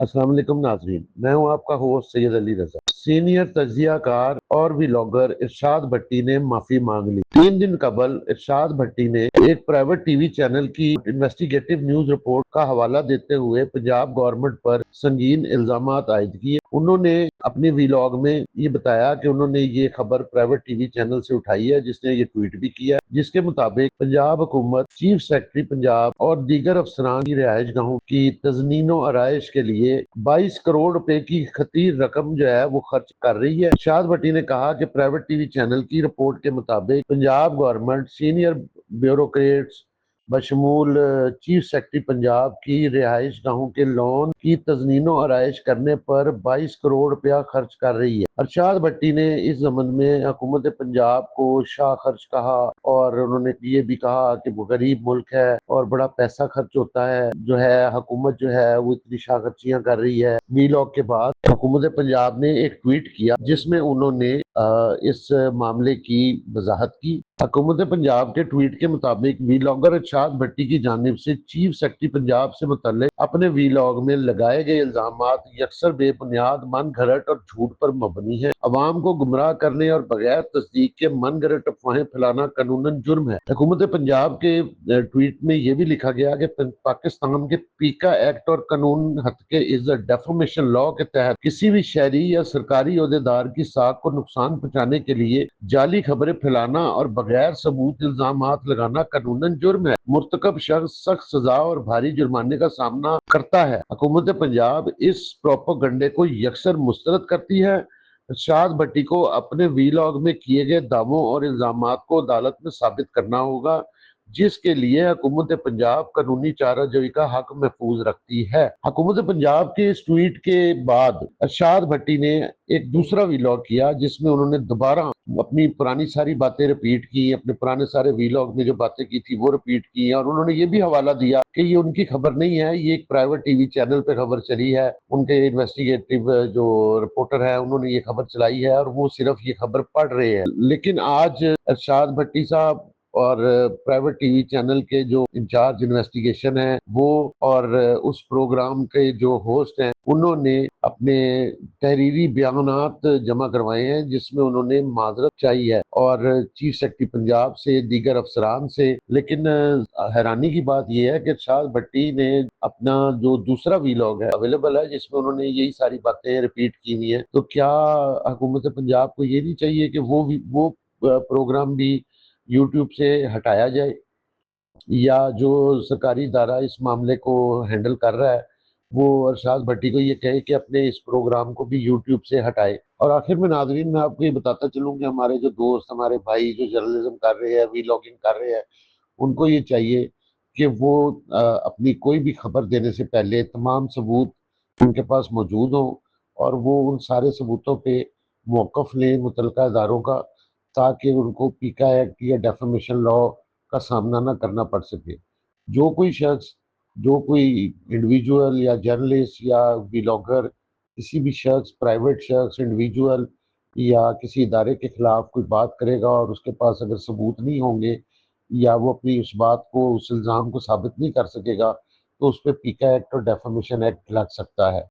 अस्सलाम वालेकुम नाज़रीन, मैं हूं आपका होस्ट सैयद अली रजा। सीनियर तज्जिया कार और व्लॉगर इरशाद भट्टी ने माफी मांग ली। 3 दिन कबल इरशाद भट्टी ने एक प्राइवेट टीवी चैनल की इन्वेस्टिगेटिव न्यूज रिपोर्ट का हवाला देते हुए पंजाब गवर्नमेंट पर संगीन इल्जामात आयद किए। उन्होंने अपने व्लॉग में ये बताया कि उन्होंने ये खबर प्राइवेट टीवी चैनल से उठाई है, जिसने ये ट्वीट भी किया, जिसके मुताबिक पंजाब हुकूमत चीफ सेक्रेटरी पंजाब और दीगर अफसरान की रिहाइश गाहों की तज़नीन व आराइश के लिए 22 करोड़ रुपए की खतीर रकम जो है वो खर्च कर रही है। इरशाद भट्टी ने कहा कि प्राइवेट टीवी चैनल की रिपोर्ट के मुताबिक पंजाब गवर्नमेंट सीनियर ब्यूरोक्रेट्स बशमूल चीफ सेक्रेटरी पंजाब की रिहाइश गाहों के लोन की तज़नीनो आराइश करने पर 22 करोड़ रुपया खर्च कर रही है। इरशाद भट्टी ने इस ज़मन में हुकूमत पंजाब को शाह खर्च कहा और उन्होंने ये भी कहा कि वो गरीब मुल्क है और बड़ा पैसा खर्च होता है, जो है हुकूमत जो है वो इतनी शाह खर्चियां कर रही है। वीलॉग के बाद हुकूमत पंजाब ने एक ट्वीट किया जिसमें उन्होंने इस मामले की वजाहत की। हुकूमत पंजाब के ट्वीट के मुताबिक वीलॉगर इरशाद भट्टी की जानिब से चीफ सेक्रेटरी पंजाब से मुतल्लिक अपने वीलॉग में लगाए गए इल्जामात यकसर बेबुनियाद, मन घड़त और झूठ पर मबनी है। अवाम को गुमराह करने और बगैर तस्दीक के मन घड़त अफवाहें फैलाना कानूनन जुर्म है। हुकूमत पंजाब के ट्वीट में यह भी लिखा गया कि पाकिस्तान के पीका एक्ट और कानून हत्के इज डेफोमेशन लॉ के तहत किसी भी शहरी या सरकारी ओहदेदार की साख को नुकसान पहुंचाने के लिए जाली खबरें फैलाना और बगैर सबूत इल्जामात लगाना कानूनन जुर्म है। मुर्तकब शख्स सख्त सजा और भारी जुर्माने का सामना करता है। हुकूमत पंजाब इस प्रोपेगेंडे को यकसर मुस्तरद करती है। इरशाद भट्टी को अपने वीलॉग में किए गए दावों और इल्जामात को अदालत में साबित करना होगा, जिसके लिए हुकूमत पंजाब कानूनी चाराजोई का हक महफूज रखती है। हुकूमत पंजाब के इस ट्वीट के बाद इरशाद भट्टी ने एक दूसरा वीलॉग किया जिसमें उन्होंने दोबारा अपनी पुरानी सारी बातें रिपीट की, अपने पुराने सारे वीलॉग में जो बातें की थी वो रिपीट की, और उन्होंने ये भी हवाला दिया कि ये उनकी खबर नहीं है, ये एक प्राइवेट टीवी चैनल पे खबर चली है। उनके इन्वेस्टिगेटिव जो रिपोर्टर है उन्होंने ये खबर चलाई है और वो सिर्फ ये खबर पढ़ रहे हैं। लेकिन आज इरशाद भट्टी साहब और प्राइवेट टीवी चैनल के जो इंचार्ज इन्वेस्टिगेशन है वो और उस प्रोग्राम के जो होस्ट हैं उन्होंने अपने तहरीरी बयानात जमा करवाए हैं जिसमें उन्होंने माजरत चाहिए है और चीफ सेक्रेटरी पंजाब से, दीगर अफसरान से। लेकिन हैरानी की बात यह है कि इरशाद भट्टी ने अपना जो दूसरा वीलॉग है अवेलेबल है जिसमें उन्होंने यही सारी बातें रिपीट की हुई है। तो क्या हुकूमत पंजाब को ये नहीं चाहिए कि वो प्रोग्राम भी यूट्यूब से हटाया जाए, या जो सरकारी इदारा इस मामले को हैंडल कर रहा है वो अरशद भट्टी को ये कहे कि अपने इस प्रोग्राम को भी यूट्यूब से हटाए। और आखिर में नाजरीन मैं आपको ये बताता चलूं कि हमारे जो दोस्त, हमारे भाई जो जर्नलिज्म कर रहे हैं, वीलॉगिंग कर रहे हैं, उनको ये चाहिए कि वो अपनी कोई भी खबर देने से पहले तमाम सबूत उनके पास मौजूद हों और वो उन सारे सबूतों पे मौक़िफ़ लें मुतल्लिका इदारों का, ताकि उनको पीका एक्ट या डेफेमेशन लॉ का सामना ना करना पड़ सके। जो कोई शख्स, जो कोई इंडिविजुअल या जर्नलिस्ट या व्लॉगर, किसी भी शख्स, प्राइवेट शख्स, इंडिविजुअल या किसी इदारे के खिलाफ कोई बात करेगा और उसके पास अगर सबूत नहीं होंगे या वो अपनी उस बात को, उस इल्ज़ाम को साबित नहीं कर सकेगा, तो उस पे पीका एक्ट और डेफेमेशन एक्ट लग सकता है।